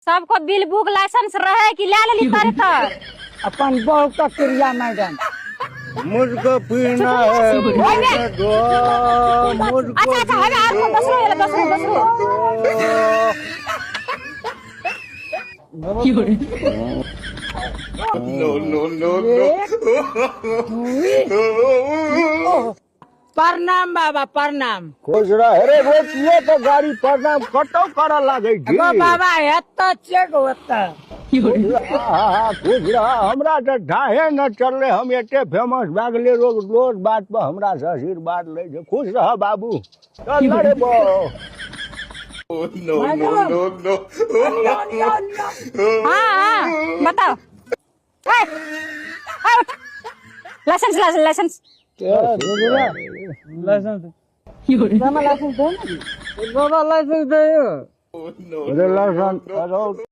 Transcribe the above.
सबको bill book licence रहे कि ले लेली तारे तर अपन बहू का क्रिया मैडम। मुझको पीना है मुझे दो, मुझको अच्छा अच्छा हमें और दस रो दस रो दस रो प्रणाम बाबा प्रणाम। खुश रह रे रोटिए तो गाड़ी प्रणाम कटो कर लागे जी। अगो बाबा एत चेक होता खुश रह हमरा तो ढाहे न चलले हम एते फेमस भए गेले रोज रोज बात पर हमरा से आशीर्वाद ले जे खुश रह बाबू चल ना रे बो। हाँ बताओ लाइसेंस लाइसेंस लाइसेंस लाइसेंस